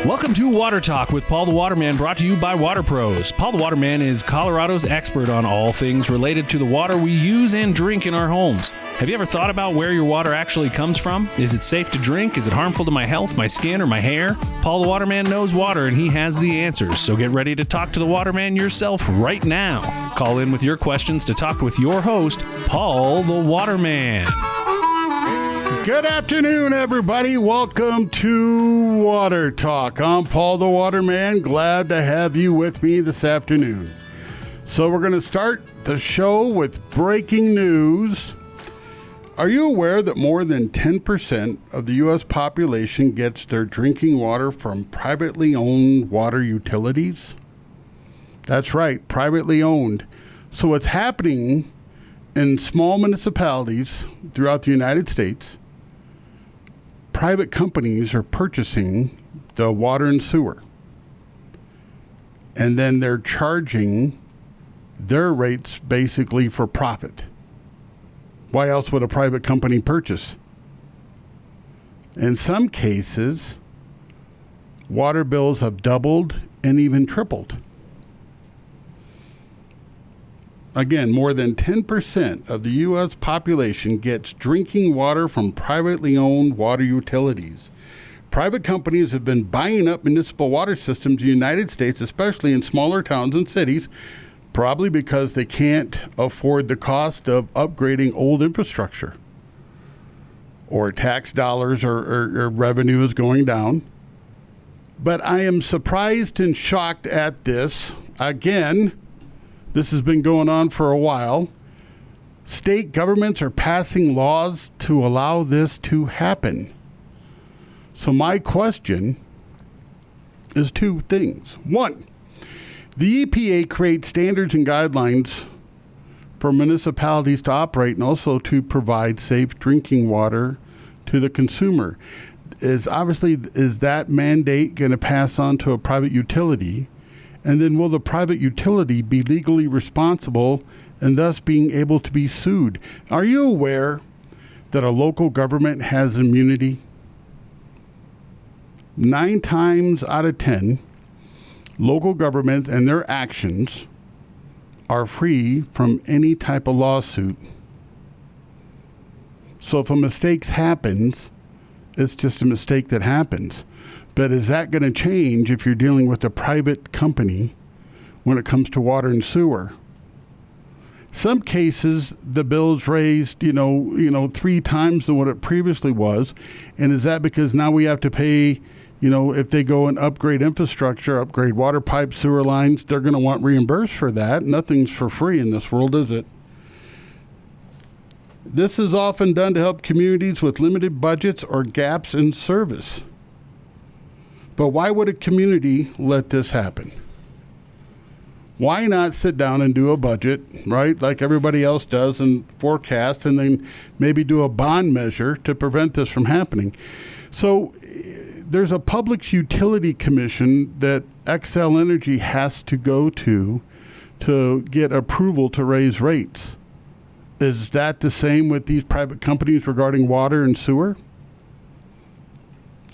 Welcome to Water Talk with Paul the Waterman, brought to you by Water Pros. Paul the Waterman is Colorado's expert on all things related to the water we use and drink in our homes. Have you ever thought about where your water actually comes from? Is it safe to drink? Is it harmful to my health, my skin, or my hair? Paul the Waterman knows water, and he has the answers. So get ready to talk to the Waterman yourself right now. Call in with your questions to talk with your host, Paul the Waterman. Good afternoon, everybody. Welcome to Water Talk. I'm Paul the Waterman. Glad to have you with me this afternoon. So we're going to start the show with breaking news. Are you aware that more than 10% of the U.S. population gets their drinking water from privately owned water utilities? That's right, privately owned. So what's happening in small municipalities throughout the United States, private companies are purchasing the water and sewer, and then they're charging their rates basically for profit. Why else would a private company purchase? In some cases, water bills have doubled and even tripled. Again, more than 10% of the U.S. population gets drinking water from privately owned water utilities. Private companies have been buying up municipal water systems in the United States, especially in smaller towns and cities, probably because they can't afford the cost of upgrading old infrastructure, or tax dollars or revenue is going down. But I am surprised and shocked at this. Again, this has been going on for a while. State governments are passing laws to allow this to happen. So my question is two things. One, the EPA creates standards and guidelines for municipalities to operate and also to provide safe drinking water to the consumer. Is that mandate going to pass on to a private utility? And then will the private utility be legally responsible and thus being able to be sued? Are you aware that a local government has immunity? 9 times out of 10, local governments and their actions are free from any type of lawsuit. So if a mistake happens, it's just a mistake that happens. But is that going to change if you're dealing with a private company when it comes to water and sewer? Some cases, the bill's raised, 3 times than what it previously was. And is that because now we have to pay, if they go and upgrade infrastructure, upgrade water pipes, sewer lines, they're going to want reimbursed for that. Nothing's for free in this world, is it? This is often done to help communities with limited budgets or gaps in service. But why would a community let this happen? Why not sit down and do a budget, right, like everybody else does, and forecast, and then maybe do a bond measure to prevent this from happening? So there's a Public Utility Commission that Xcel Energy has to go to get approval to raise rates. Is that the same with these private companies regarding water and sewer?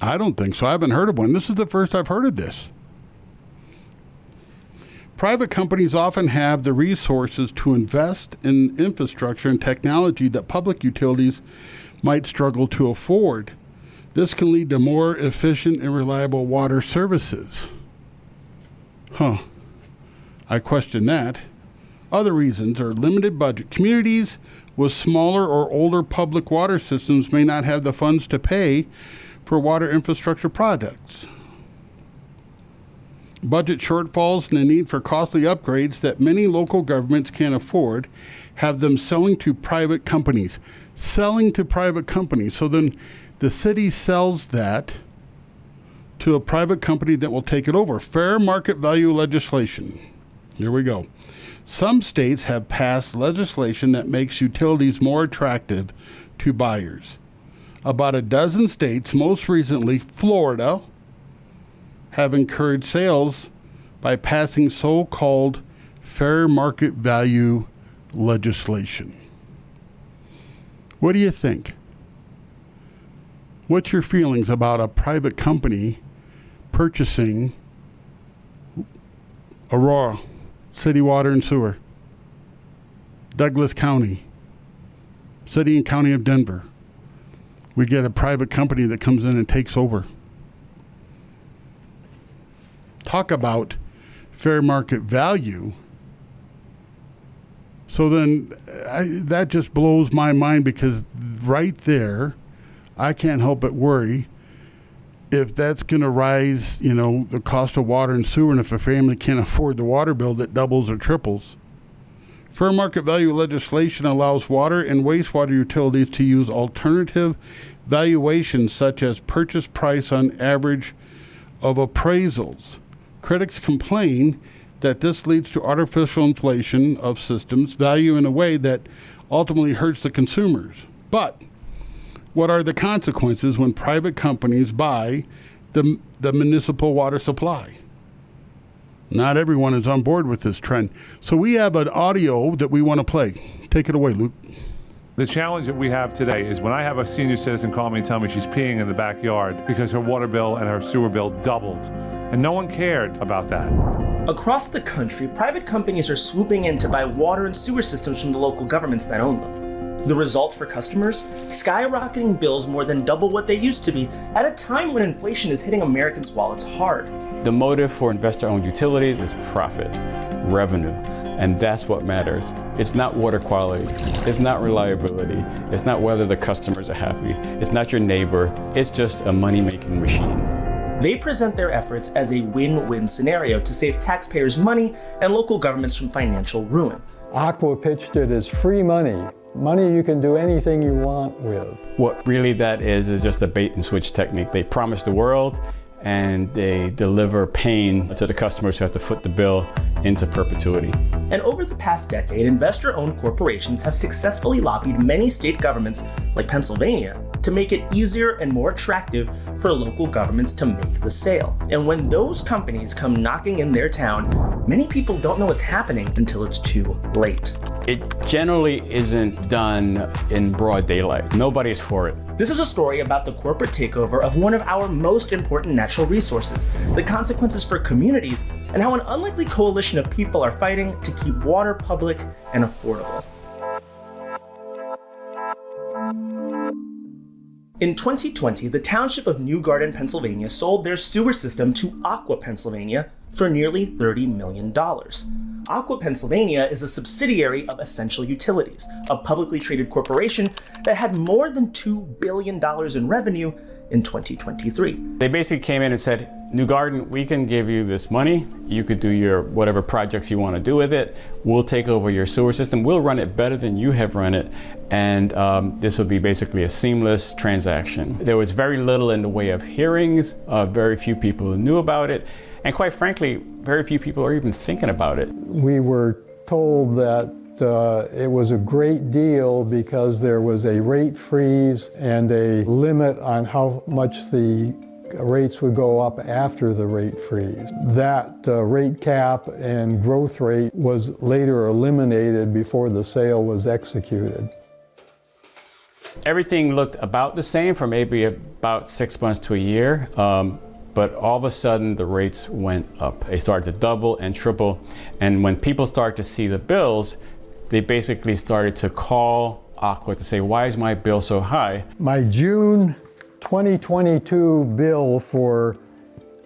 I don't think so. I haven't heard of one. This is the first I've heard of this. Private companies often have the resources to invest in infrastructure and technology that public utilities might struggle to afford. This can lead to more efficient and reliable water services. I question that. Other reasons are limited budget. Communities with smaller or older public water systems may not have the funds to pay for water infrastructure projects. Budget shortfalls and the need for costly upgrades that many local governments can't afford have them selling to private companies. So then the city sells that to a private company that will take it over. Fair market value legislation. Here we go. Some states have passed legislation that makes utilities more attractive to buyers. About a dozen states, most recently Florida, have encouraged sales by passing so-called fair market value legislation. What do you think? What's your feelings about a private company purchasing Aurora, City Water and Sewer, Douglas County, City and County of Denver. We get a private company that comes in and takes over. Talk about fair market value. So then that just blows my mind, because right there, I can't help but worry if that's going to rise, the cost of water and sewer, and if a family can't afford the water bill, that doubles or triples. Fair market value legislation allows water and wastewater utilities to use alternative valuations such as purchase price on average of appraisals. Critics complain that this leads to artificial inflation of systems value in a way that ultimately hurts the consumers. But what are the consequences when private companies buy the municipal water supply? Not everyone is on board with this trend. So we have an audio that we want to play. Take it away, Luke. The challenge that we have today is when I have a senior citizen call me and tell me she's peeing in the backyard because her water bill and her sewer bill doubled, and no one cared about that. Across the country, private companies are swooping in to buy water and sewer systems from the local governments that own them. The result for customers? Skyrocketing bills more than double what they used to be at a time when inflation is hitting Americans' wallets hard. The motive for investor-owned utilities is profit, revenue, and that's what matters. It's not water quality, it's not reliability, it's not whether the customers are happy, it's not your neighbor, it's just a money-making machine. They present their efforts as a win-win scenario to save taxpayers money and local governments from financial ruin. Aqua pitched it as free money. Money you can do anything you want with. What really that is just a bait and switch technique. They promise the world and they deliver pain to the customers who have to foot the bill into perpetuity. And over the past decade, investor-owned corporations have successfully lobbied many state governments, like Pennsylvania, to make it easier and more attractive for local governments to make the sale. And when those companies come knocking in their town, many people don't know what's happening until it's too late. It generally isn't done in broad daylight. Nobody's for it. This is a story about the corporate takeover of one of our most important natural resources, the consequences for communities, and how an unlikely coalition of people are fighting to keep water public and affordable. In 2020, the township of New Garden, Pennsylvania sold their sewer system to Aqua Pennsylvania for nearly $30 million. Aqua Pennsylvania is a subsidiary of Essential Utilities, a publicly traded corporation that had more than $2 billion in revenue in 2023. They basically came in and said, New Garden, we can give you this money. You could do your whatever projects you want to do with it. We'll take over your sewer system. We'll run it better than you have run it. And this will be basically a seamless transaction. There was very little in the way of hearings. Very few people knew about it. And quite frankly, very few people are even thinking about it. We were told that it was a great deal because there was a rate freeze and a limit on how much the rates would go up after the rate freeze. That rate cap and growth rate was later eliminated before the sale was executed. Everything looked about the same for maybe about 6 months to a year. But all of a sudden the rates went up. They started to double and triple. And when people started to see the bills, they basically started to call Aqua to say, why is my bill so high? My June 2022 bill for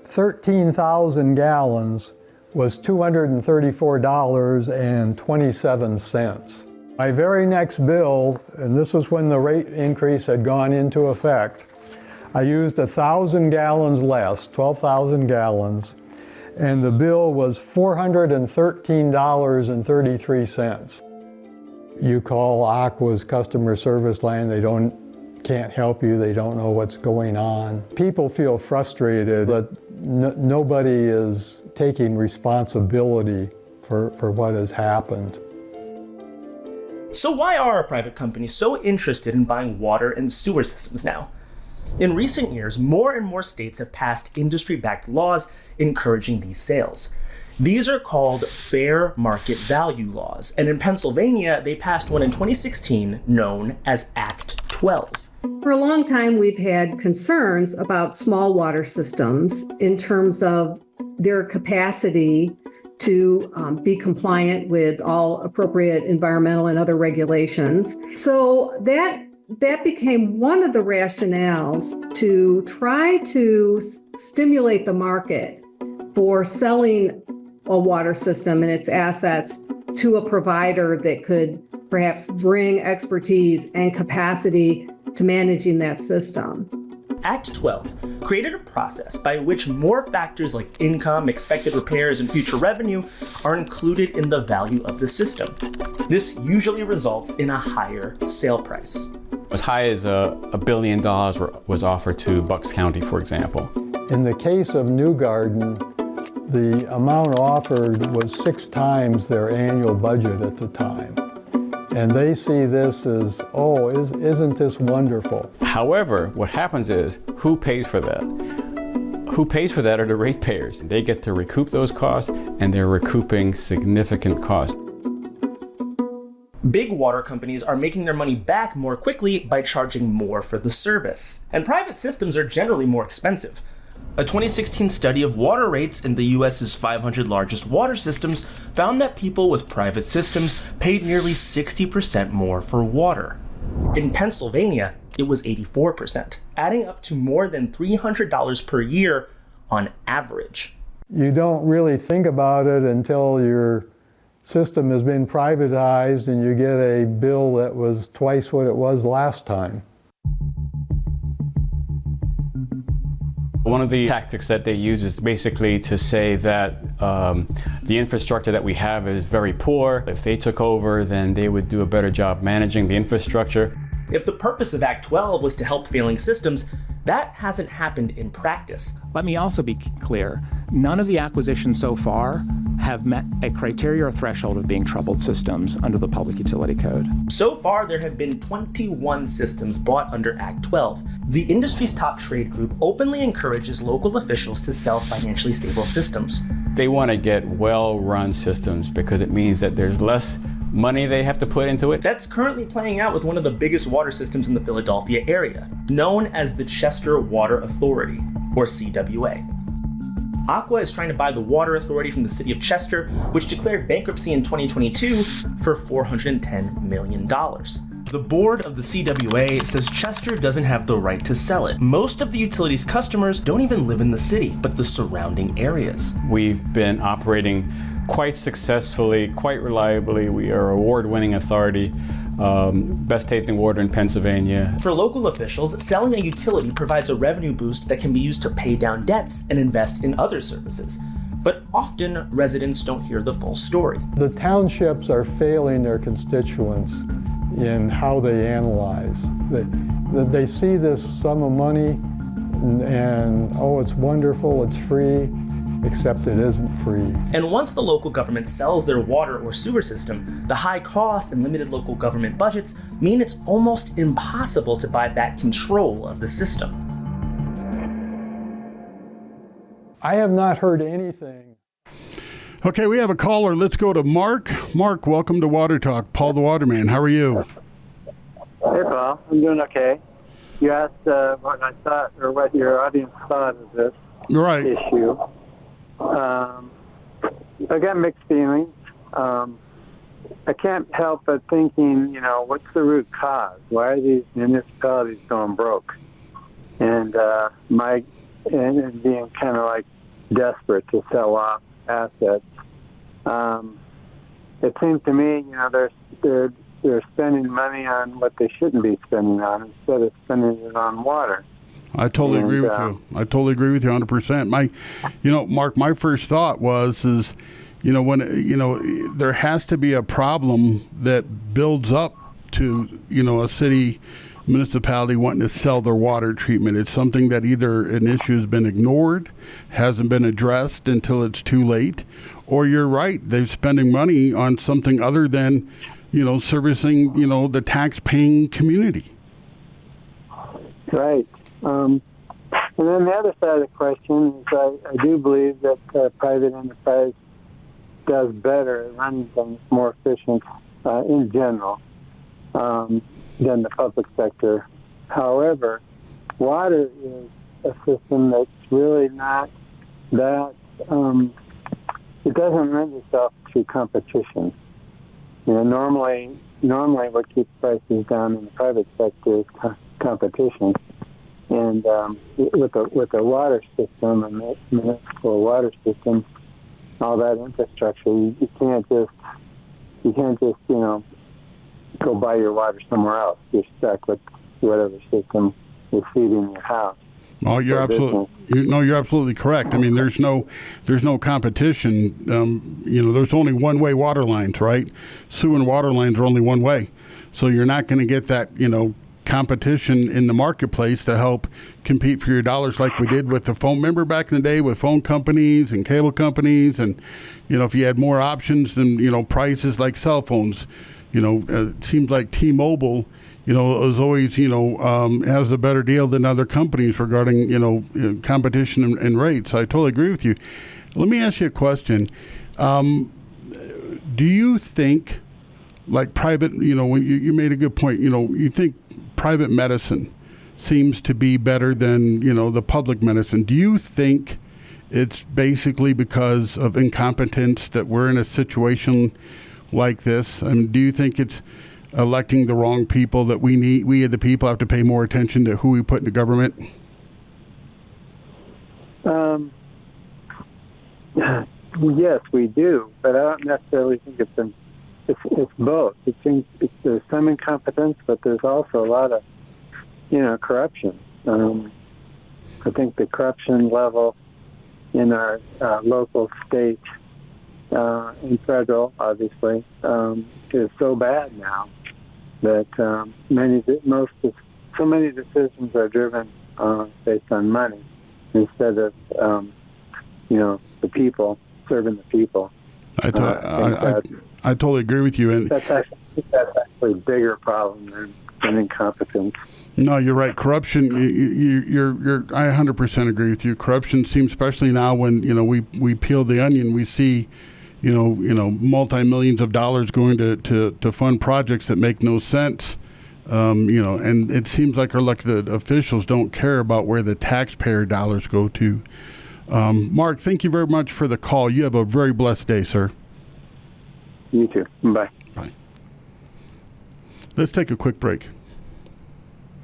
13,000 gallons was $234.27. My very next bill, and this is when the rate increase had gone into effect, I used 1,000 gallons less, 12,000 gallons, and the bill was $413.33. You call Aqua's customer service line, they can't help you, they don't know what's going on. People feel frustrated that nobody is taking responsibility for what has happened. So why are private companies so interested in buying water and sewer systems now? In recent years, more and more states have passed industry-backed laws encouraging these sales. These are called fair market value laws, and in Pennsylvania, they passed one in 2016 known as Act 12. For a long time, we've had concerns about small water systems in terms of their capacity to be compliant with all appropriate environmental and other regulations. So that became one of the rationales to try to stimulate the market for selling a water system and its assets to a provider that could perhaps bring expertise and capacity to managing that system. Act 12 created a process by which more factors like income, expected repairs, and future revenue are included in the value of the system. This usually results in a higher sale price. As high as $1 billion was offered to Bucks County, for example. In the case of New Garden, the amount offered was 6 times their annual budget at the time. And they see this as, isn't this wonderful? However, what happens is, who pays for that? Who pays for that are the ratepayers. They get to recoup those costs, and they're recouping significant costs. Big water companies are making their money back more quickly by charging more for the service. And private systems are generally more expensive. A 2016 study of water rates in the US's 500 largest water systems found that people with private systems paid nearly 60% more for water. In Pennsylvania, it was 84%, adding up to more than $300 per year on average. You don't really think about it until your system has been privatized and you get a bill that was twice what it was last time. One of the tactics that they use is basically to say that the infrastructure that we have is very poor. If they took over, then they would do a better job managing the infrastructure. If the purpose of Act 12 was to help failing systems, that hasn't happened in practice. Let me also be clear. None of the acquisitions so far have met a criteria or threshold of being troubled systems under the Public Utility Code. So far, there have been 21 systems bought under Act 12. The industry's top trade group openly encourages local officials to sell financially stable systems. They want to get well-run systems because it means that there's less money they have to put into it. That's currently playing out with one of the biggest water systems in the Philadelphia area, known as the Chester Water Authority, or CWA. Aqua is trying to buy the water authority from the city of Chester, which declared bankruptcy in 2022 for $410 million. The board of the CWA says Chester doesn't have the right to sell it. Most of the utility's customers don't even live in the city, but the surrounding areas. We've been operating quite successfully, quite reliably. We are an award-winning authority, best tasting water in Pennsylvania. For local officials, selling a utility provides a revenue boost that can be used to pay down debts and invest in other services. But often, residents don't hear the full story. The townships are failing their constituents in how they analyze. They see this sum of money and it's wonderful, it's free, except it isn't free. And once the local government sells their water or sewer system, the high cost and limited local government budgets mean it's almost impossible to buy back control of the system. I have not heard anything. Okay, we have a caller. Let's go to Mark. Mark, welcome to Water Talk. Paul the Waterman, how are you? Hey, Paul. I'm doing okay. You asked what I thought, or what your audience thought of this issue. I got mixed feelings. I can't help but thinking, what's the root cause? Why are these municipalities going broke? And being kind of like desperate to sell off assets. It seems to me, they're spending money on what they shouldn't be spending on instead of spending it on water. I totally agree with you. I totally agree with you 100%. Mark, my first thought was when there has to be a problem that builds up to, a city municipality wanting to sell their water treatment. It's something that either an issue has been ignored, hasn't been addressed until it's too late, or you're right, they're spending money on something other than, servicing, the tax-paying community. Right. And then the other side of the question is I do believe that private enterprise does better, runs things more efficient in general than the public sector However, water is a system that's really not that, it doesn't lend itself to competition. Normally what keeps prices down in the private sector is competition. And with the water system, a municipal water system, all that infrastructure, you can't just go buy your water somewhere else. You're stuck with whatever system is feeding your house. Oh, you're absolutely correct. I mean, there's no competition. There's only one-way water lines, right? Sewer and water lines are only one way, so you're not going to get that competition in the marketplace to help compete for your dollars like we did with the phone. Remember back in the day with phone companies and cable companies, and if you had more options than prices like cell phones, it seems like T-Mobile. Is always, has a better deal than other companies regarding, competition and rates. I totally agree with you. Let me ask you a question. Do you think, like private, when you made a good point, you think private medicine seems to be better than, the public medicine. Do you think it's basically because of incompetence that we're in a situation like this? I mean, do you think it's electing the wrong people that we the people have to pay more attention to who we put in the government? Yes, we do, but I don't necessarily think it's both. There's some incompetence, but there's also a lot of corruption. I think the corruption level in our local, state, and federal, obviously, is so bad now that so many decisions are driven based on money instead of the people, serving the people. I totally agree with you, and that's actually a bigger problem than incompetence. No, you're right. Corruption. I 100% agree with you. Corruption seems, especially now when we peel the onion, we see multi-millions of dollars going to fund projects that make no sense. And it seems like our elected officials don't care about where the taxpayer dollars go to. Mark, thank you very much for the call. You have a very blessed day, sir. You too. Bye. Bye. Let's take a quick break.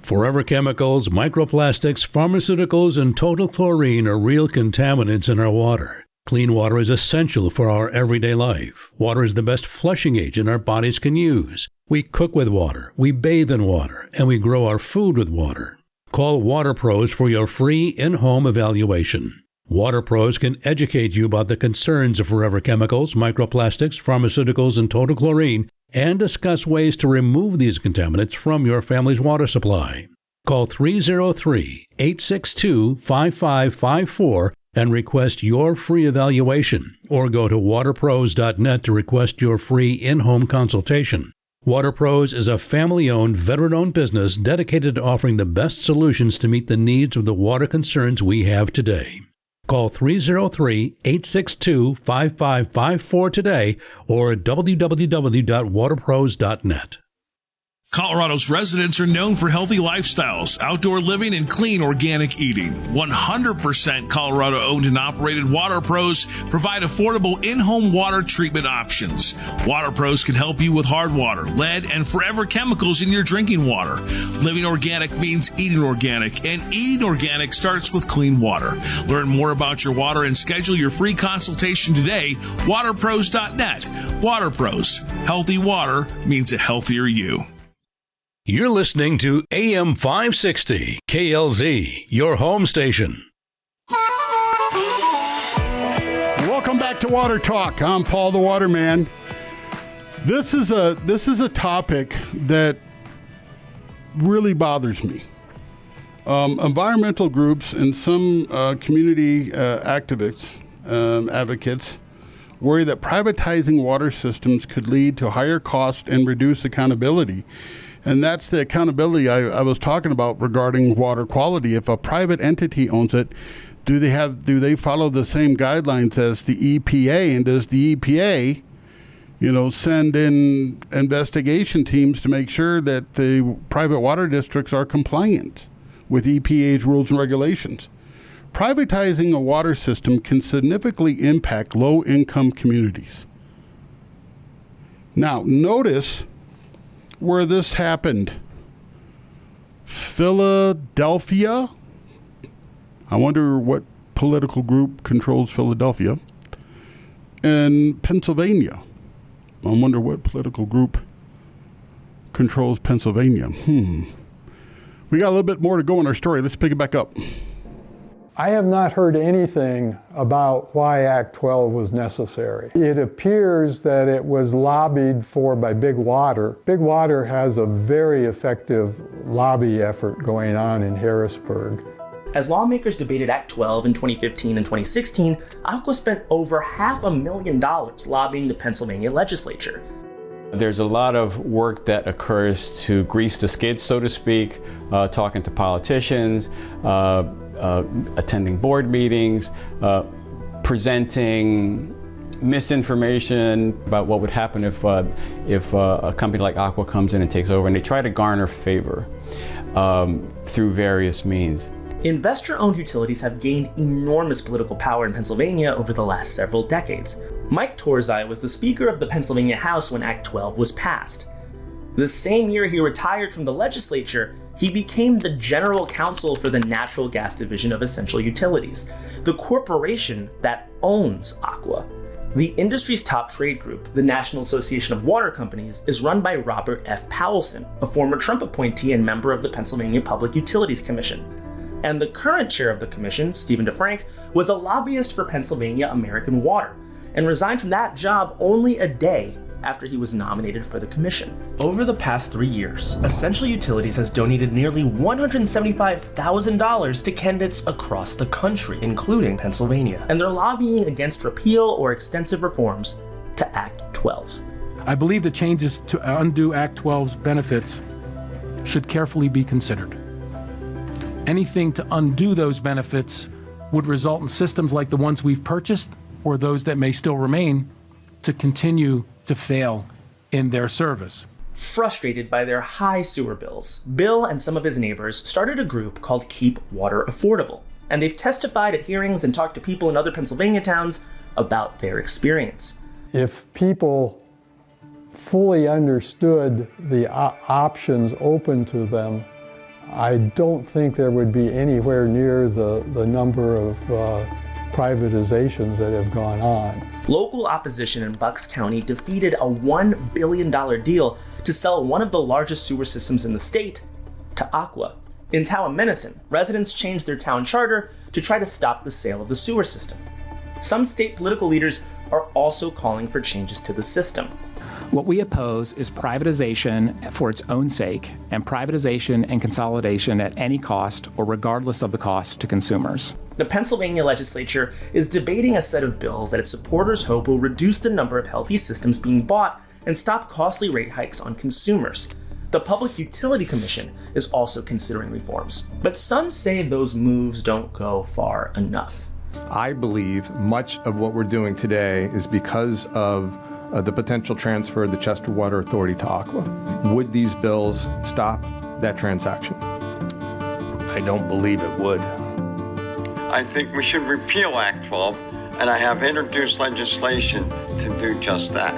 Forever chemicals, microplastics, pharmaceuticals, and total chlorine are real contaminants in our water. Clean water is essential for our everyday life. Water is the best flushing agent our bodies can use. We cook with water, we bathe in water, and we grow our food with water. Call Water Pros for your free in-home evaluation. Water Pros can educate you about the concerns of forever chemicals, microplastics, pharmaceuticals, and total chlorine, and discuss ways to remove these contaminants from your family's water supply. Call 303-862-5554 and request your free evaluation, or go to waterpros.net to request your free in-home consultation. Water Pros is a family-owned, veteran-owned business dedicated to offering the best solutions to meet the needs of the water concerns we have today. Call 303-862-5554 today or www.waterpros.net. Colorado's residents are known for healthy lifestyles, outdoor living, and clean organic eating. 100% Colorado-owned and operated Water Pros provide affordable in-home water treatment options. Water Pros can help you with hard water, lead, and forever chemicals in your drinking water. Living organic means eating organic, and eating organic starts with clean water. Learn more about your water and schedule your free consultation today. Waterpros.net. Water Pros. Healthy water means a healthier you. You're listening to AM 560, KLZ, your home station. Welcome back to Water Talk. I'm Paul the Waterman. This is a topic that really bothers me. Environmental groups and some community advocates worry that privatizing water systems could lead to higher cost and reduced accountability. And that's the accountability I was talking about regarding water quality. If a private entity owns it, do they follow the same guidelines as the EPA? And does the EPA, send in investigation teams to make sure that the private water districts are compliant with EPA's rules and regulations. Privatizing a water system can significantly impact low-income communities. Now, notice where this happened. Philadelphia. I wonder what political group controls Philadelphia. And Pennsylvania. I wonder what political group controls Pennsylvania. We got a little bit more to go in our story. Let's pick it back up. I have not heard anything about why Act 12 was necessary. It appears that it was lobbied for by Big Water. Big Water has a very effective lobby effort going on in Harrisburg. As lawmakers debated Act 12 in 2015 and 2016, Aqua spent over $500,000 lobbying the Pennsylvania legislature. There's a lot of work that occurs to grease the skids, so to speak, talking to politicians, attending board meetings, presenting misinformation about what would happen if a company like Aqua comes in and takes over, and they try to garner favor through various means. Investor-owned utilities have gained enormous political power in Pennsylvania over the last several decades. Mike Torzai was the Speaker of the Pennsylvania House when Act 12 was passed. The same year he retired from the legislature, he became the General Counsel for the Natural Gas Division of Essential Utilities, the corporation that owns Aqua. The industry's top trade group, the National Association of Water Companies, is run by Robert F. Powelson, a former Trump appointee and member of the Pennsylvania Public Utilities Commission. And the current chair of the commission, Stephen DeFrank, was a lobbyist for Pennsylvania American Water and resigned from that job only a day after he was nominated for the commission. Over the past 3 years, Essential Utilities has donated nearly $175,000 to candidates across the country, including Pennsylvania, and they're lobbying against repeal or extensive reforms to Act 12. I believe the changes to undo Act 12's benefits should carefully be considered. Anything to undo those benefits would result in systems like the ones we've purchased or those that may still remain to continue to fail in their service. Frustrated by their high sewer bills, Bill and some of his neighbors started a group called Keep Water Affordable, and they've testified at hearings and talked to people in other Pennsylvania towns about their experience. If people fully understood the options open to them, I don't think there would be anywhere near the number of privatizations that have gone on. Local opposition in Bucks County defeated a $1 billion deal to sell one of the largest sewer systems in the state to Aqua. In Towamencin, residents changed their town charter to try to stop the sale of the sewer system. Some state political leaders are also calling for changes to the system. What we oppose is privatization for its own sake, and privatization and consolidation at any cost or regardless of the cost to consumers. The Pennsylvania legislature is debating a set of bills that its supporters hope will reduce the number of healthy systems being bought and stop costly rate hikes on consumers. The Public Utility Commission is also considering reforms, but some say those moves don't go far enough. I believe much of what we're doing today is because of the potential transfer of the Chester Water Authority to Aqua. Would these bills stop that transaction? I don't believe it would. I think we should repeal Act 12, and I have introduced legislation to do just that.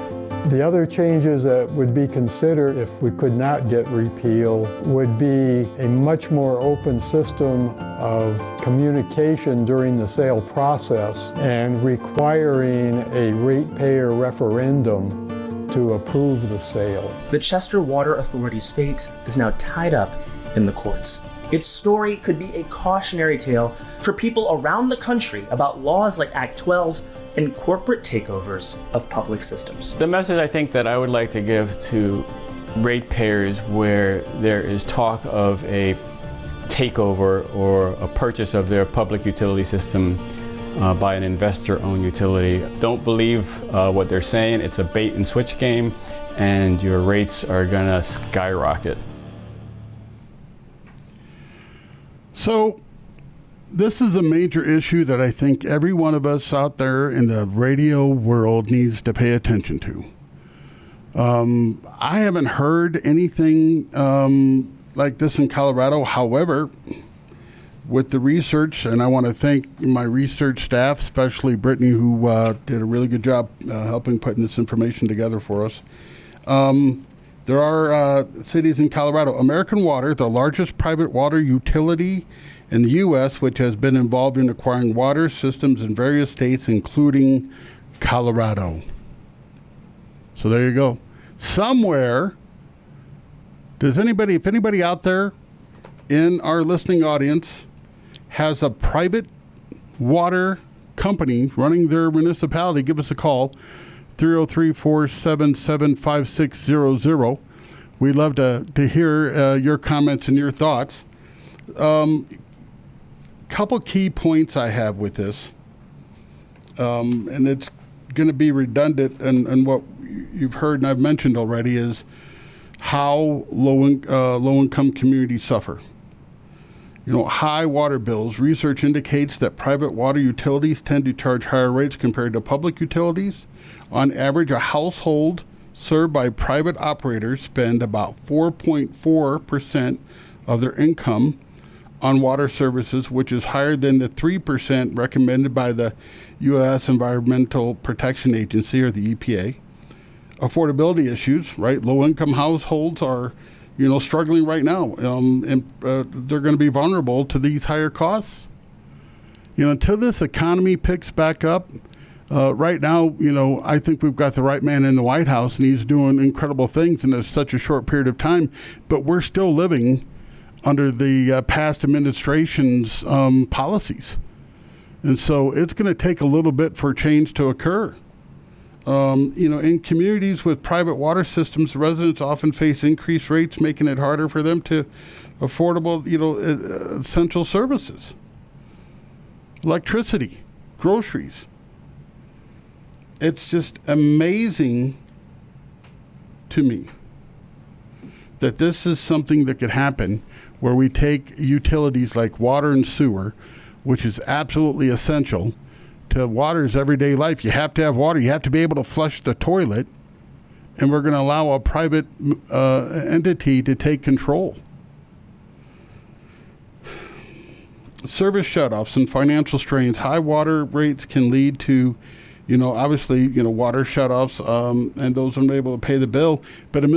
The other changes that would be considered if we could not get repeal would be a much more open system of communication during the sale process and requiring a ratepayer referendum to approve the sale. The Chester Water Authority's fate is now tied up in the courts. Its story could be a cautionary tale for people around the country about laws like Act 12 and corporate takeovers of public systems. The message I think that I would like to give to ratepayers where there is talk of a takeover or a purchase of their public utility system by an investor-owned utility, don't believe what they're saying. It's a bait and switch game, and your rates are gonna skyrocket. So, this is a major issue that I think every one of us out there in the radio world needs to pay attention to. I haven't heard anything like this in Colorado. However, with the research, and I want to thank my research staff, especially Brittany, who did a really good job helping putting this information together for us. There are cities in Colorado. American Water, the largest private water utility in the U.S., which has been involved in acquiring water systems in various states, including Colorado. So there you go. Somewhere, if anybody out there in our listening audience has a private water company running their municipality, give us a call, 303-477-5600. We'd love to hear your comments and your thoughts. Couple key points I have with this, and it's going to be redundant and what you've heard and I've mentioned already, is how low-income communities suffer. High water bills. Research indicates that private water utilities tend to charge higher rates compared to public utilities. On average, a household served by private operators spend about 4.4% of their income on water services, which is higher than the 3% recommended by the U.S. Environmental Protection Agency, or the EPA. Affordability issues, right? Low-income households are struggling right now, and they're going to be vulnerable to these higher costs. Until this economy picks back up, right now, I think we've got the right man in the White House, and he's doing incredible things in such a short period of time, but we're still living under the past administration's policies. And so it's going to take a little bit for change to occur. In communities with private water systems, residents often face increased rates, making it harder for them to affordable, essential services. Electricity, groceries. It's just amazing to me that this is something that could happen, where we take utilities like water and sewer, which is absolutely essential to water's everyday life. You have to have water. You have to be able to flush the toilet, and we're going to allow a private entity to take control. Service shutoffs and financial strains. High water rates can lead to, obviously, water shutoffs, and those unable to pay the bill. But a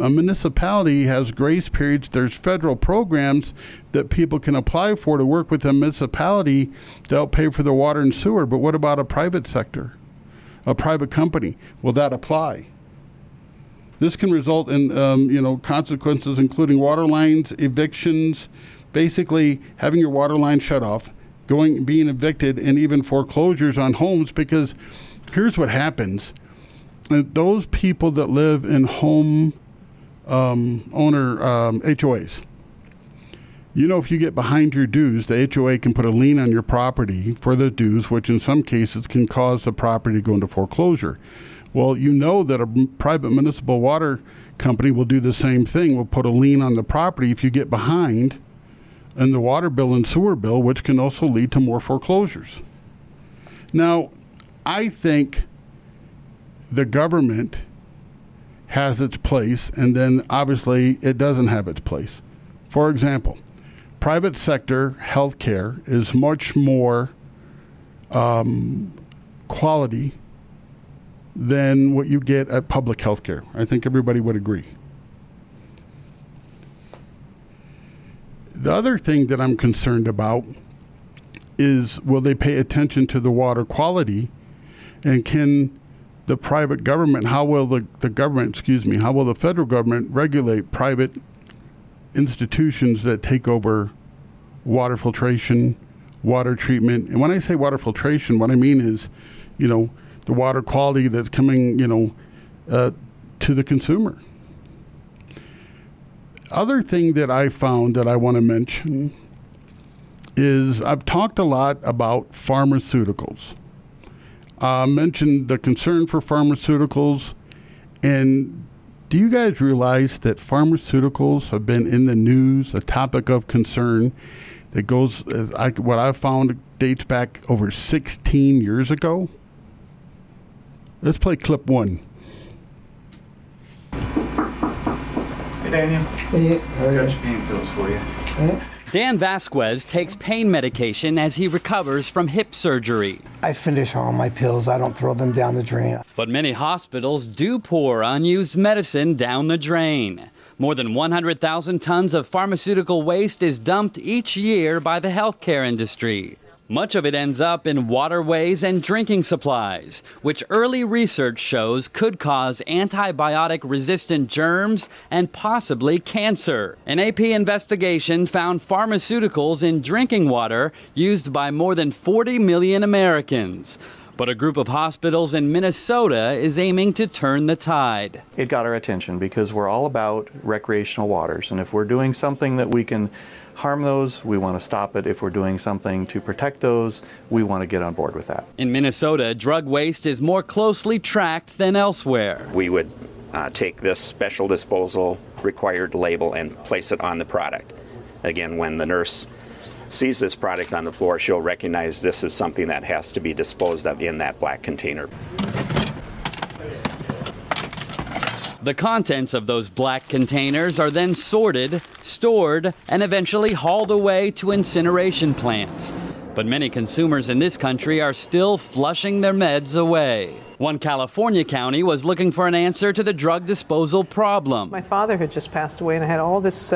municipality has grace periods. There's federal programs that people can apply for to work with a municipality to help pay for the water and sewer. But what about a private sector, a private company? Will that apply? This can result in, consequences including water lines, evictions, basically having your water line shut off, being evicted, and even foreclosures on homes. Because here's what happens. Those people that live in home owner HOAs, if you get behind your dues, the HOA can put a lien on your property for the dues, which in some cases can cause the property to go into foreclosure. Well, that a private municipal water company will do the same thing. Will put a lien on the property if you get behind in the water bill and sewer bill, which can also lead to more foreclosures. Now, I think the government has its place, and then obviously it doesn't have its place. For example, private sector healthcare is much more quality than what you get at public healthcare. I think everybody would agree. The other thing that I'm concerned about is, will they pay attention to the water quality, and can the private government, how will the federal government regulate private institutions that take over water filtration, water treatment? And when I say water filtration, what I mean is, the water quality that's coming, to the consumer. Other thing that I found that I want to mention is, I've talked a lot about pharmaceuticals. Mentioned the concern for pharmaceuticals, and do you guys realize that pharmaceuticals have been in the news, a topic of concern that goes, what I've found dates back over 16 years ago? Let's play clip one. Daniel? Yeah. Got your pain pills for you. Dan Vasquez takes pain medication as he recovers from hip surgery. I finish all my pills. I don't throw them down the drain. But many hospitals do pour unused medicine down the drain. More than 100,000 tons of pharmaceutical waste is dumped each year by the healthcare industry. Much of it ends up in waterways and drinking supplies, which early research shows could cause antibiotic-resistant germs and possibly cancer. An AP investigation found pharmaceuticals in drinking water used by more than 40 million Americans. But a group of hospitals in Minnesota is aiming to turn the tide. It got our attention because we're all about recreational waters, and if we're doing something that we can harm those, we want to stop it. If we're doing something to protect those, we want to get on board with that. In Minnesota, drug waste is more closely tracked than elsewhere. We would take this special disposal required label and place it on the product. Again, when the nurse sees this product on the floor, she'll recognize this is something that has to be disposed of in that black container. The contents of those black containers are then sorted, stored, and eventually hauled away to incineration plants. But many consumers in this country are still flushing their meds away. One California county was looking for an answer to the drug disposal problem. My father had just passed away, and I had all this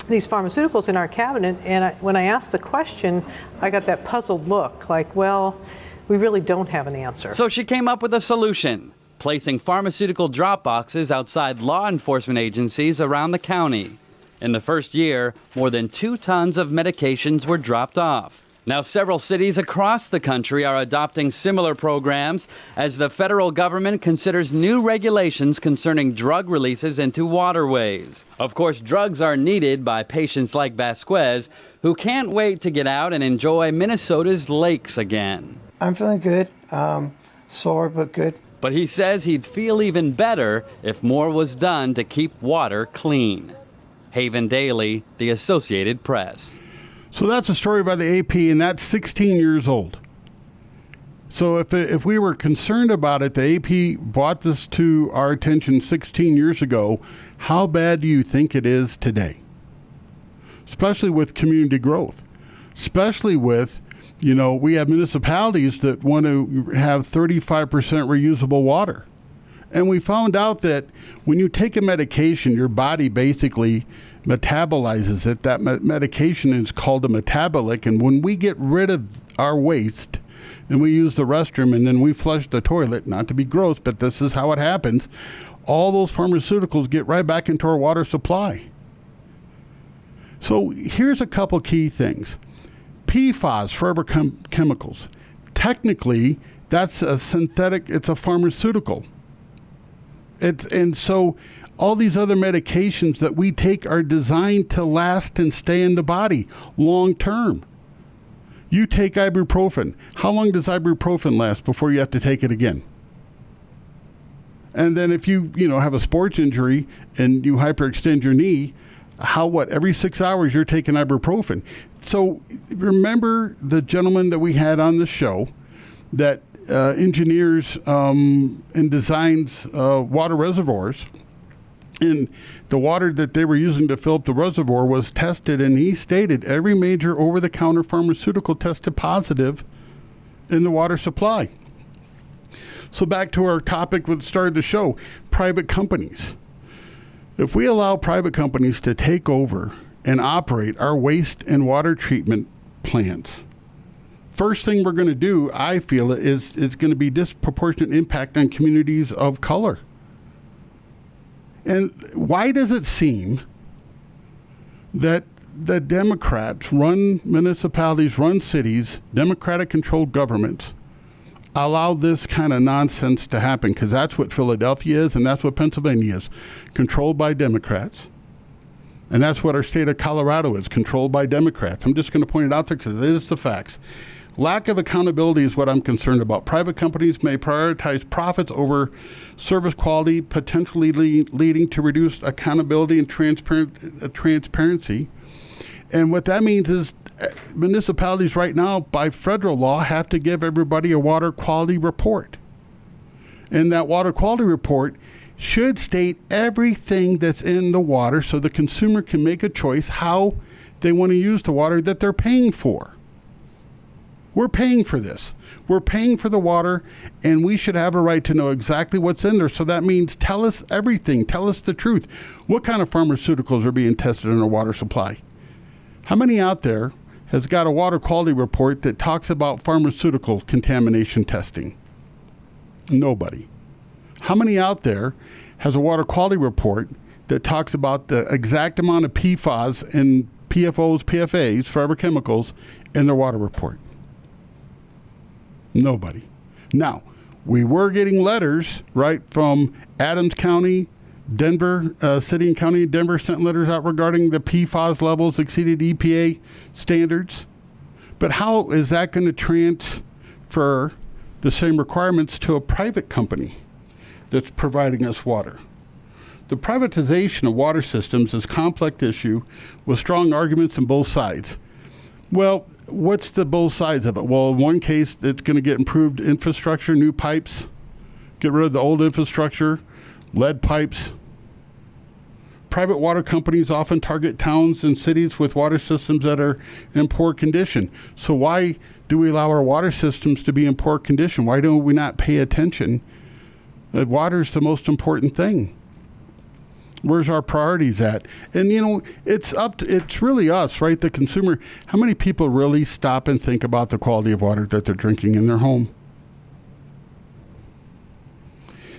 these pharmaceuticals in our cabinet, and when I asked the question, I got that puzzled look, like, well, we really don't have an answer. So she came up with a solution, placing pharmaceutical drop boxes outside law enforcement agencies around the county. In the first year, more than 2 tons of medications were dropped off. Now, several cities across the country are adopting similar programs as the federal government considers new regulations concerning drug releases into waterways. Of course, drugs are needed by patients like Vasquez, who can't wait to get out and enjoy Minnesota's lakes again. I'm feeling good. Sore, but good. But he says he'd feel even better if more was done to keep water clean. Haven Daily, The Associated Press. So that's a story by the AP, and that's 16 years old. So if we were concerned about it, the AP brought this to our attention 16 years ago. How bad do you think it is today? Especially with community growth. Especially with, we have municipalities that want to have 35% reusable water. And we found out that when you take a medication, your body basically metabolizes it. That medication is called a metabolic. And when we get rid of our waste and we use the restroom and then we flush the toilet, not to be gross, but this is how it happens, all those pharmaceuticals get right back into our water supply. So here's a couple key things. PFAS, forever chemicals. Technically, that's a synthetic, it's a pharmaceutical. And so all these other medications that we take are designed to last and stay in the body long term. You take ibuprofen. How long does ibuprofen last before you have to take it again? And then if you have a sports injury and you hyperextend your knee, every 6 hours you're taking ibuprofen. So remember the gentleman that we had on the show that engineers and designs water reservoirs, and the water that they were using to fill up the reservoir was tested, and he stated every major over-the-counter pharmaceutical tested positive in the water supply. So back to our topic that started the show, private companies. If we allow private companies to take over and operate our waste and water treatment plants, first thing we're going to do, I feel, is going to be disproportionate impact on communities of color. And why does it seem that the Democrats run municipalities, run cities, Democratic-controlled governments, allow this kind of nonsense to happen? Because that's what Philadelphia is, and that's what Pennsylvania is, controlled by Democrats. And that's what our state of Colorado is, controlled by Democrats. I'm just going to point it out there because it is the facts. Lack of accountability is what I'm concerned about. Private companies may prioritize profits over service quality, potentially leading to reduced accountability and transparency. And what that means is municipalities right now, by federal law, have to give everybody a water quality report. And that water quality report should state everything that's in the water so the consumer can make a choice how they want to use the water that they're paying for. We're paying for this. We're paying for the water, and we should have a right to know exactly what's in there. So that means tell us everything. Tell us the truth. What kind of pharmaceuticals are being tested in our water supply? How many out there has got a water quality report that talks about pharmaceutical contamination testing? Nobody. How many out there has a water quality report that talks about the exact amount of PFAS and PFOs, PFAs, forever chemicals, in their water report? Nobody. Now, we were getting letters, right, from Adams County, Denver, City and County, Denver sent letters out regarding the PFAS levels exceeded EPA standards. But how is that going to transfer the same requirements to a private company that's providing us water? The privatization of water systems is a complex issue with strong arguments on both sides. Well, what's the both sides of it? Well, in one case, it's going to get improved infrastructure, new pipes, get rid of the old infrastructure, lead pipes. Private water companies often target towns and cities with water systems that are in poor condition. So why do we allow our water systems to be in poor condition? Why don't we not pay attention that water is the most important thing? Where's our priorities at? And, you know, it's really us, right? The consumer. How many people really stop and think about the quality of water that they're drinking in their home?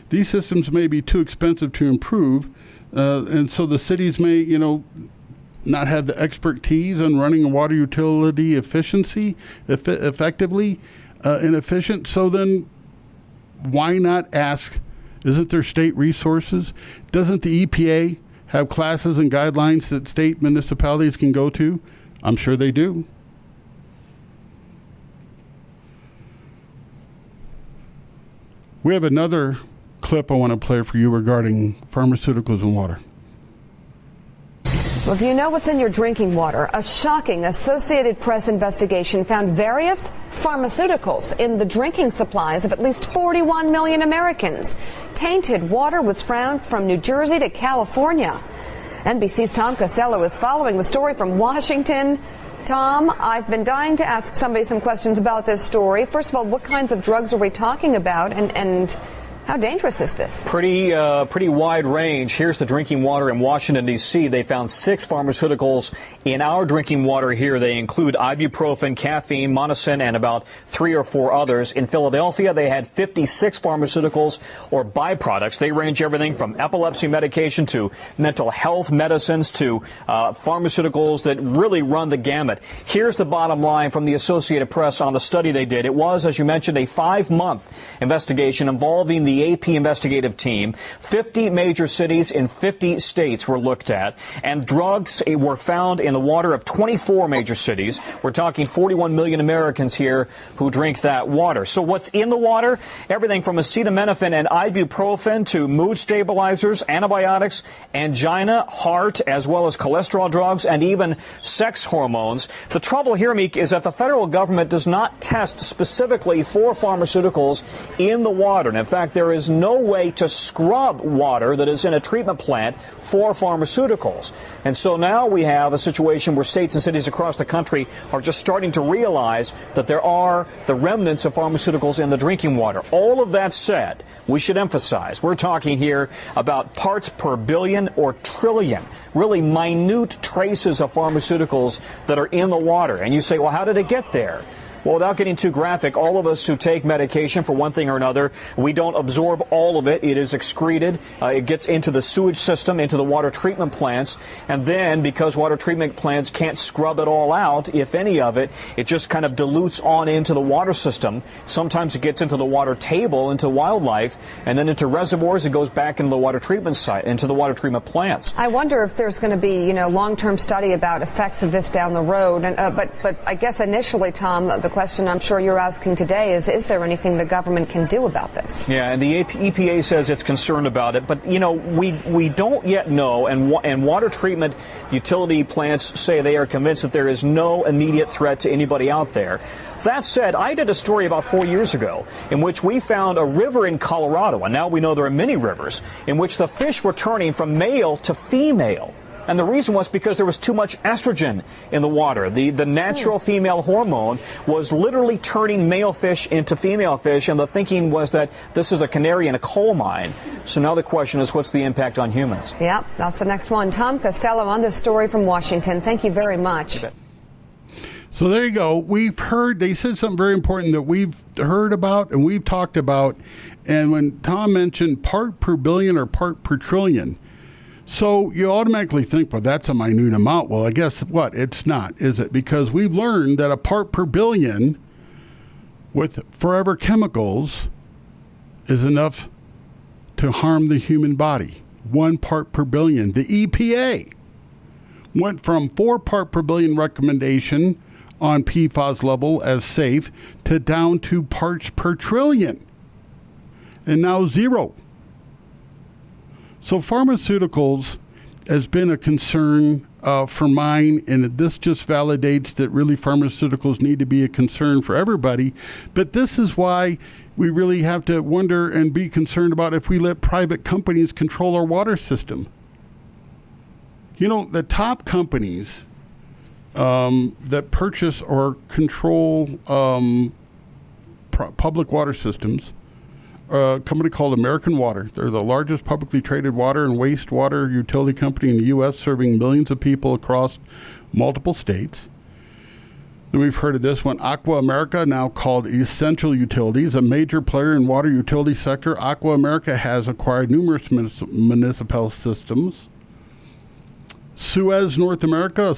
These systems may be too expensive to improve, and so the cities may, you know, not have the expertise on running a water utility effectively and efficient. So then why not ask, isn't there state resources? Doesn't the EPA have classes and guidelines that state municipalities can go to? I'm sure they do. We have another clip I want to play for you regarding pharmaceuticals and water. Well, do you know what's in your drinking water? A shocking Associated Press investigation found various pharmaceuticals in the drinking supplies of at least 41 million Americans. Tainted water was found from New Jersey to California. NBC's Tom Costello is following the story from Washington. Tom, I've been dying to ask somebody some questions about this story. First of all, what kinds of drugs are we talking about, and how dangerous is this? Pretty wide range. Here's the drinking water in Washington, D.C. They found 6 pharmaceuticals in our drinking water here. They include ibuprofen, caffeine, monosin, and about 3 or 4 others. In Philadelphia, they had 56 pharmaceuticals or byproducts. They range everything from epilepsy medication to mental health medicines to pharmaceuticals that really run the gamut. Here's the bottom line from the Associated Press on the study they did. It was, as you mentioned, a 5-month investigation involving the AP investigative team. 50 major cities in 50 states were looked at, and drugs were found in the water of 24 major cities. We're talking 41 million Americans here who drink that water. So what's in the water? Everything from acetaminophen and ibuprofen to mood stabilizers, antibiotics, angina, heart, as well as cholesterol drugs, and even sex hormones. The trouble here, Meek, is that the federal government does not test specifically for pharmaceuticals in the water. And in fact, there is no way to scrub water that is in a treatment plant for pharmaceuticals. And so now we have a situation where states and cities across the country are just starting to realize that there are the remnants of pharmaceuticals in the drinking water. All of that said, we should emphasize, we're talking here about parts per billion or trillion, really minute traces of pharmaceuticals that are in the water. And you say, well, how did it get there? Well, without getting too graphic, all of us who take medication for one thing or another, we don't absorb all of it. It is excreted. It gets into the sewage system, into the water treatment plants. And then, because water treatment plants can't scrub it all out, if any of it, it just kind of dilutes on into the water system. Sometimes it gets into the water table, into wildlife, and then into reservoirs. It goes back into the water treatment site, into the water treatment plants. I wonder if there's going to be, long-term study about effects of this down the road. And, but I guess initially, Tom, the question I'm sure you're asking today is there anything the government can do about this? Yeah, and the EPA says it's concerned about it, but we don't yet know, and water treatment utility plants say they are convinced that there is no immediate threat to anybody out there. That said, I did a story about 4 years ago in which we found a river in Colorado, and now we know there are many rivers, in which the fish were turning from male to female. And the reason was because there was too much estrogen in the water. The natural female hormone was literally turning male fish into female fish, and the thinking was that this is a canary in a coal mine. So now the question is, what's the impact on humans? Yeah, that's the next one. Tom Costello on this story from Washington. Thank you very much. So there you go. We've heard, they said something very important that we've heard about and we've talked about. And when Tom mentioned part per billion or part per trillion, so you automatically think, well, that's a minute amount. Well, I guess what? It's not, is it? Because we've learned that a part per billion with forever chemicals is enough to harm the human body. 1 part per billion. The EPA went from 4 part per billion recommendation on PFAS level as safe to down to parts per trillion. And now 0. So pharmaceuticals has been a concern for mine, and this just validates that really pharmaceuticals need to be a concern for everybody. But this is why we really have to wonder and be concerned about if we let private companies control our water system. You know, the top companies that purchase or control public water systems, a company called American Water. They're the largest publicly traded water and wastewater utility company in the U.S., serving millions of people across multiple states. Then we've heard of this one, Aqua America, now called Essential Utilities, a major player in water utility sector. Aqua America has acquired numerous municipal systems. Suez North America,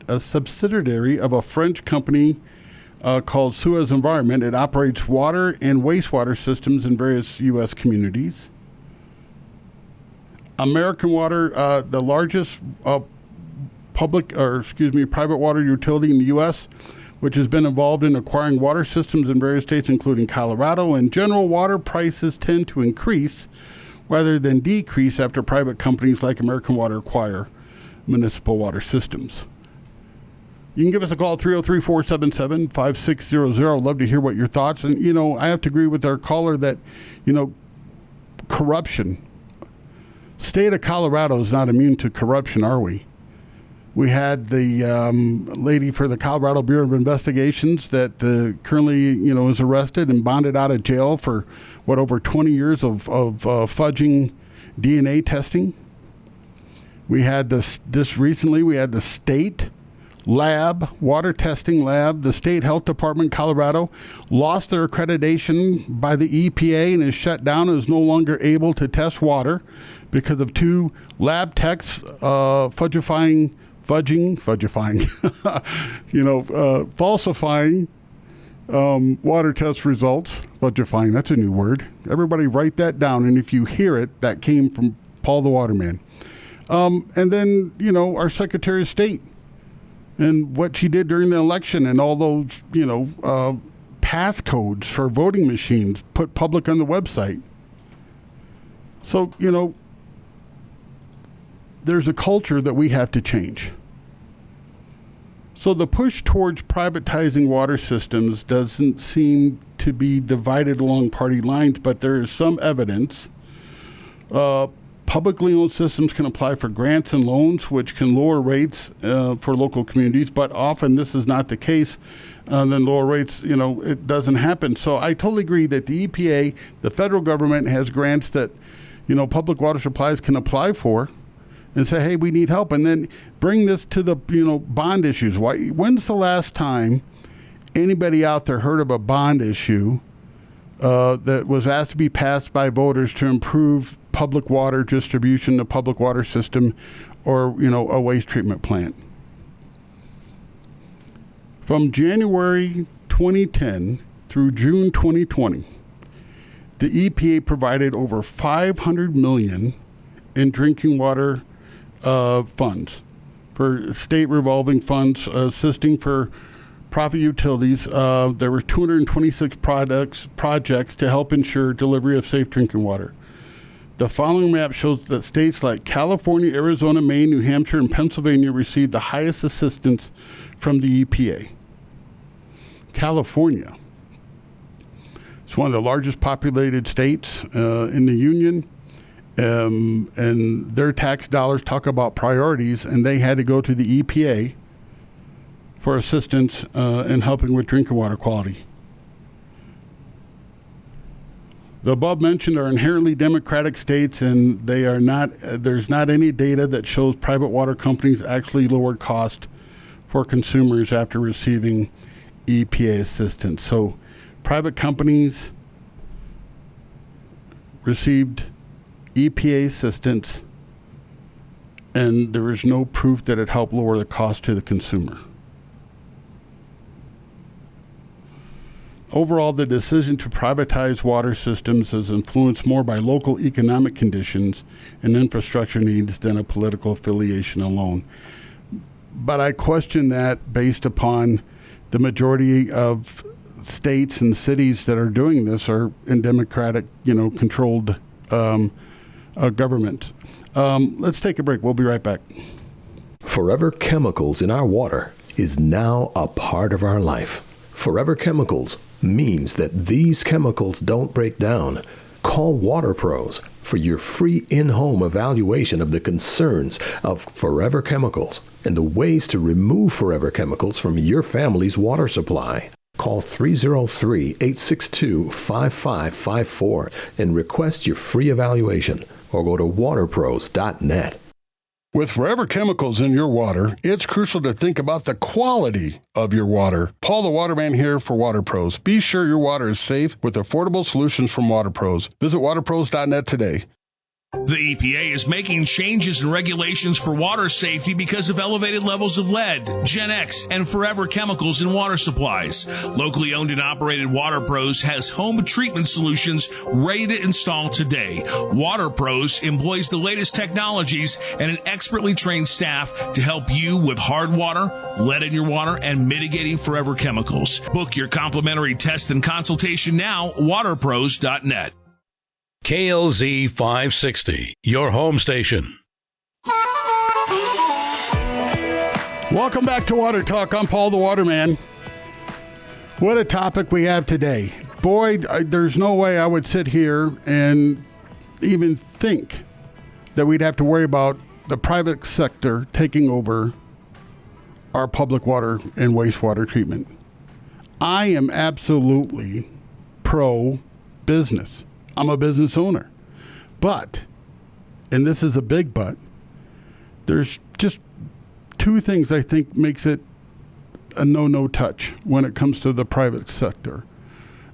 a subsidiary of a French company called Suez Environment. It operates water and wastewater systems in various U.S. communities. American Water, the largest private water utility in the U.S., which has been involved in acquiring water systems in various states, including Colorado. In general, water prices tend to increase rather than decrease after private companies like American Water acquire municipal water systems. You can give us a call, 303-477-5600. I'd love to hear what your thoughts. And, you know, I have to agree with our caller that, you know, corruption. State of Colorado is not immune to corruption, are we? We had the lady for the Colorado Bureau of Investigations that currently, you know, is arrested and bonded out of jail for, over 20 years of fudging DNA testing. We had this recently, we had the state lab, water testing lab, the state health department in Colorado lost their accreditation by the EPA and is shut down and is no longer able to test water because of 2 lab techs falsifying, water test results. Fudgifying, that's a new word. Everybody write that down, and if you hear it, that came from Paul the Waterman. And then, you know, our Secretary of State and what she did during the election and all those, passcodes for voting machines put public on the website. So, you know, there's a culture that we have to change. So the push towards privatizing water systems doesn't seem to be divided along party lines, but there is some evidence. Publicly owned systems can apply for grants and loans, which can lower rates for local communities, but often this is not the case. Then lower rates, you know, it doesn't happen. So I totally agree that the EPA, the federal government, has grants that, you know, public water supplies can apply for and say, hey, we need help. And then bring this to the, you know, bond issues. When's the last time anybody out there heard of a bond issue that was asked to be passed by voters to improve public water distribution, the public water system, or, you know, a waste treatment plant? From January 2010 through June 2020, the EPA provided over $500 million in drinking water funds for state revolving funds, assisting for private utilities. There were 226 projects to help ensure delivery of safe drinking water. The following map shows that states like California, Arizona, Maine, New Hampshire, and Pennsylvania received the highest assistance from the EPA. California. It's one of the largest populated states in the union, and their tax dollars talk about priorities, and they had to go to the EPA for assistance in helping with drinking water quality. The above mentioned are inherently democratic states, and they are not. There's not any data that shows private water companies actually lowered cost for consumers after receiving EPA assistance. So, private companies received EPA assistance, and there is no proof that it helped lower the cost to the consumer. Overall, the decision to privatize water systems is influenced more by local economic conditions and infrastructure needs than a political affiliation alone. But I question that based upon the majority of states and cities that are doing this are in Democratic, controlled government. Let's take a break. We'll be right back. Forever Chemicals in our water is now a part of our life. Forever Chemicals means that these chemicals don't break down. Call Water Pros for your free in-home evaluation of the concerns of Forever Chemicals and the ways to remove Forever Chemicals from your family's water supply. Call 303-862-5554 and request your free evaluation, or go to waterpros.net. With Forever Chemicals in your water, it's crucial to think about the quality of your water. Paul the Waterman here for Water Pros. Be sure your water is safe with affordable solutions from Water Pros. Visit waterpros.net today. The EPA is making changes in regulations for water safety because of elevated levels of lead, Gen X, and forever chemicals in water supplies. Locally owned and operated Water Pros has home treatment solutions ready to install today. Water Pros employs the latest technologies and an expertly trained staff to help you with hard water, lead in your water, and mitigating forever chemicals. Book your complimentary test and consultation now, waterpros.net. KLZ 560, your home station. Welcome back to Water Talk. I'm Paul the Waterman. What a topic we have today. Boy, there's no way I would sit here and even think that we'd have to worry about the private sector taking over our public water and wastewater treatment. I am absolutely pro-business. I'm a business owner. But, and this is a big but, there's just two things I think makes it a no touch when it comes to the private sector.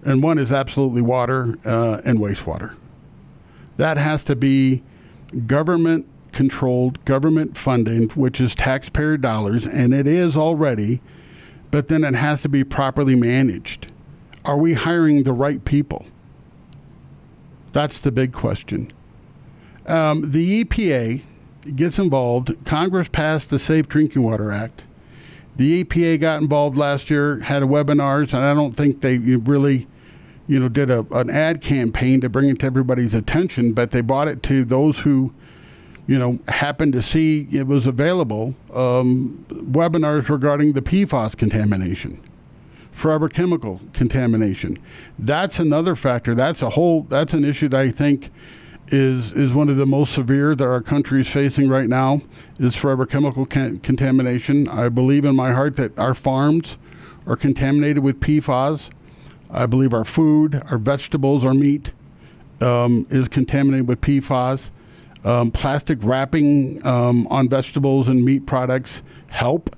And one is absolutely water and wastewater. That has to be government controlled, government funding, which is taxpayer dollars, and it is already, but then it has to be properly managed. Are we hiring the right people? That's the big question. The EPA gets involved. Congress passed the Safe Drinking Water Act. The EPA got involved last year, had webinars, and I don't think they really, did an ad campaign to bring it to everybody's attention, but they brought it to those who, happened to see it was available, webinars regarding the PFAS contamination. Forever chemical contamination. That's another factor. That's an issue that I think is one of the most severe that our country is facing right now, is forever chemical contamination. I believe in my heart that our farms are contaminated with PFAS. I believe our food, our vegetables, our meat is contaminated with PFAS. Plastic wrapping on vegetables and meat products help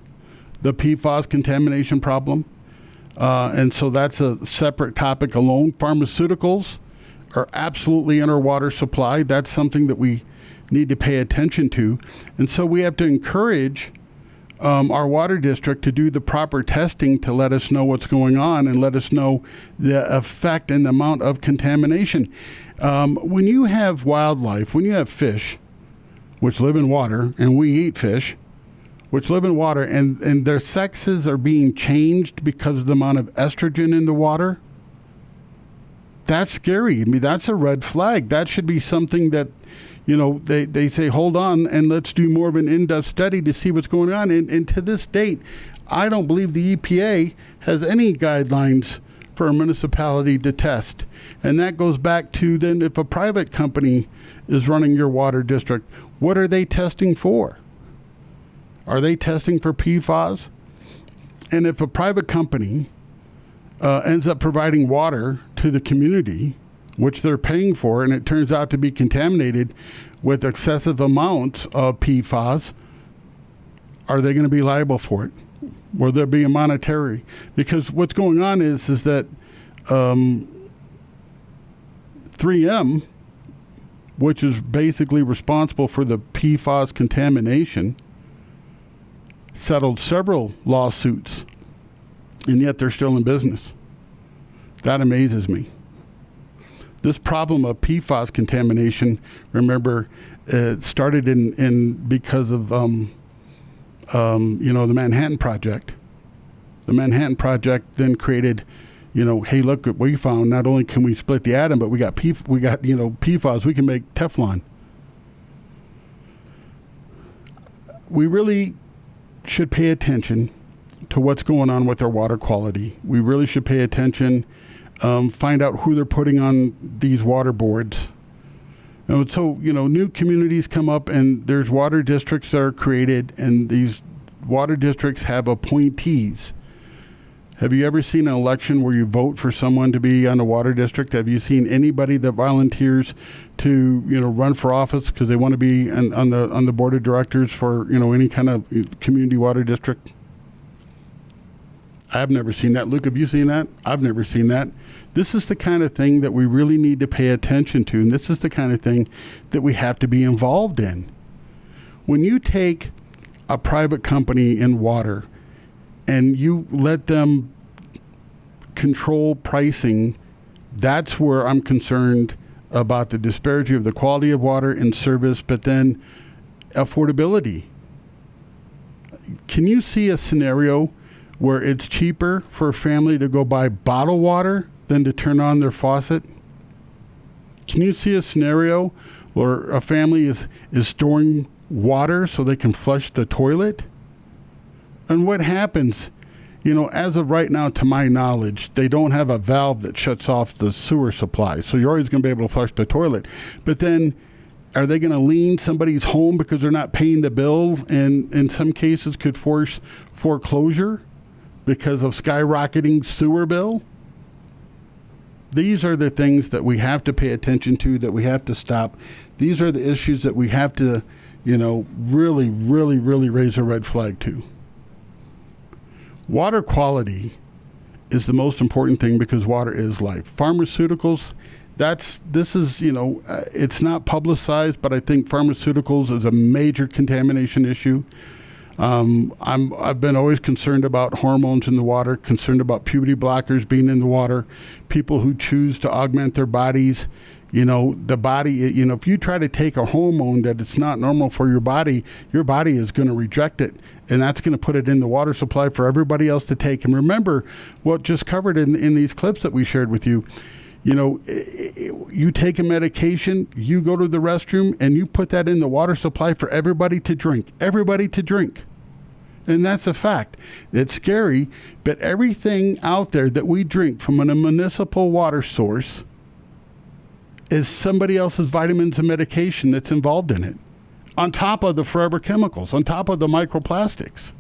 the PFAS contamination problem. And so that's a separate topic alone. Pharmaceuticals are absolutely in our water supply. That's something that we need to pay attention to. And so we have to encourage our water district to do the proper testing to let us know what's going on and let us know the effect and the amount of contamination. When you have wildlife, when you have fish, which live in water, and we eat fish, which live in water, and their sexes are being changed because of the amount of estrogen in the water, that's scary. I mean, that's a red flag. That should be something that, they say, hold on, and let's do more of an in-depth study to see what's going on. And to this date, I don't believe the EPA has any guidelines for a municipality to test. And that goes back to then if a private company is running your water district, what are they testing for? Are they testing for PFAS? And if a private company ends up providing water to the community, which they're paying for, and it turns out to be contaminated with excessive amounts of PFAS, are they going to be liable for it? Will there be a monetary? Because what's going on is that 3M, which is basically responsible for the PFAS contamination, settled several lawsuits, and yet they're still in business. That amazes me. This problem of PFAS contamination, remember, started because of the Manhattan Project. The Manhattan Project then created, hey, look what we found. Not only can we split the atom, but we got PFAS. We can make Teflon. We really should pay attention to what's going on with our water quality. We really should pay attention, find out who they're putting on these water boards. So, new communities come up and there's water districts that are created, and these water districts have appointees. Have you ever seen an election where you vote for someone to be on a water district? Have you seen anybody that volunteers to, run for office because they want to be on the board of directors for, any kind of community water district? I've never seen that. Luke, have you seen that? I've never seen that. This is the kind of thing that we really need to pay attention to, and this is the kind of thing that we have to be involved in. When you take a private company in water and you let them control pricing, that's where I'm concerned about the disparity of the quality of water and service, but then affordability. Can you see a scenario where it's cheaper for a family to go buy bottled water than to turn on their faucet? Can you see a scenario where a family is storing water so they can flush the toilet? And what happens, as of right now, to my knowledge, they don't have a valve that shuts off the sewer supply. So you're always going to be able to flush the toilet. But then are they going to lien somebody's home because they're not paying the bill, and in some cases could force foreclosure because of skyrocketing sewer bill? These are the things that we have to pay attention to, that we have to stop. These are the issues that we have to, really, really, really raise a red flag to. Water quality is the most important thing because water is life. Pharmaceuticals, it's not publicized, but I think pharmaceuticals is a major contamination issue. I've been always concerned about hormones in the water, concerned about puberty blockers being in the water, people who choose to augment their bodies. The body, if you try to take a hormone that it's not normal for your body is going to reject it. And that's going to put it in the water supply for everybody else to take. And remember what just covered in these clips that we shared with you. You take a medication, you go to the restroom, and you put that in the water supply for everybody to drink. Everybody to drink. And that's a fact. It's scary, but everything out there that we drink from a municipal water source is somebody else's vitamins and medication that's involved in it, on top of the forever chemicals, on top of the microplastics.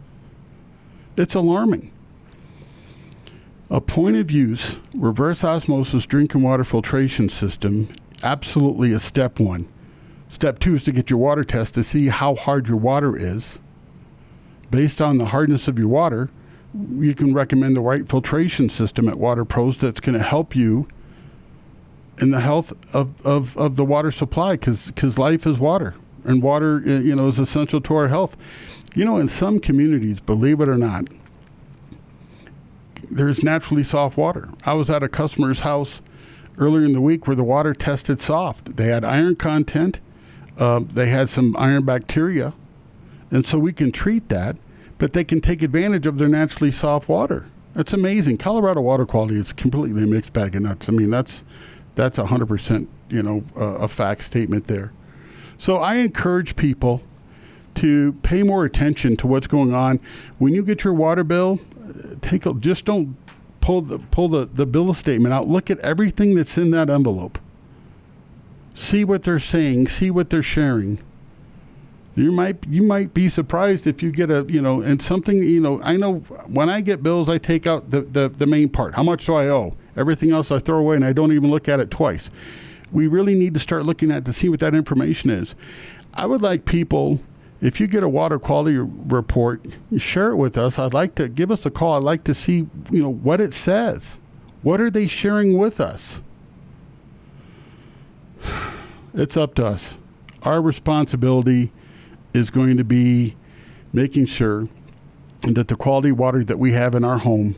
It's alarming. A point of use, reverse osmosis drinking water filtration system, absolutely is step one. Step two is to get your water test to see how hard your water is. Based on the hardness of your water, you can recommend the right filtration system at Water Pros that's going to help you in the health of the water supply, because life is water, and water is essential to our health. In some communities, believe it or not, there's naturally soft water. I was at a customer's house earlier in the week where the water tested soft. They had iron content, they had some iron bacteria, And so we can treat that, but they can take advantage of their naturally soft water. That's amazing. Colorado water quality is completely a mixed bag of nuts. I mean, that's 100%, a fact statement there. So I encourage people to pay more attention to what's going on. When you get your water bill, just don't pull the bill statement out. Look at everything that's in that envelope. See what they're saying. See what they're sharing. You might be surprised if you get and something, I know when I get bills, I take out the main part. How much do I owe? Everything else I throw away, and I don't even look at it twice. We really need to start looking at to see what that information is. I would like people, if you get a water quality report, share it with us. I'd like to give us a call. I'd like to see, what it says. What are they sharing with us? It's up to us. Our responsibility is going to be making sure that the quality water that we have in our home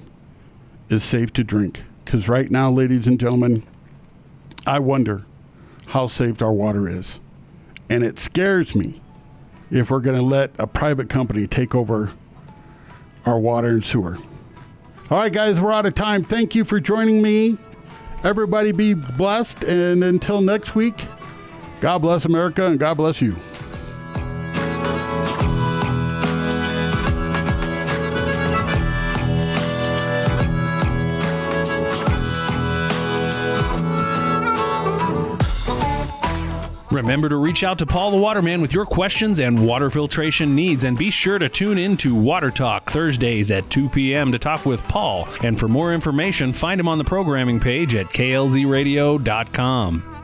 is safe to drink. Because right now, ladies and gentlemen, I wonder how safe our water is. And it scares me if we're going to let a private company take over our water and sewer. All right, guys, we're out of time. Thank you for joining me. Everybody be blessed. And until next week, God bless America and God bless you. Remember to reach out to Paul the Waterman with your questions and water filtration needs, and be sure to tune in to Water Talk Thursdays at 2 p.m. to talk with Paul. And for more information, find him on the programming page at klzradio.com.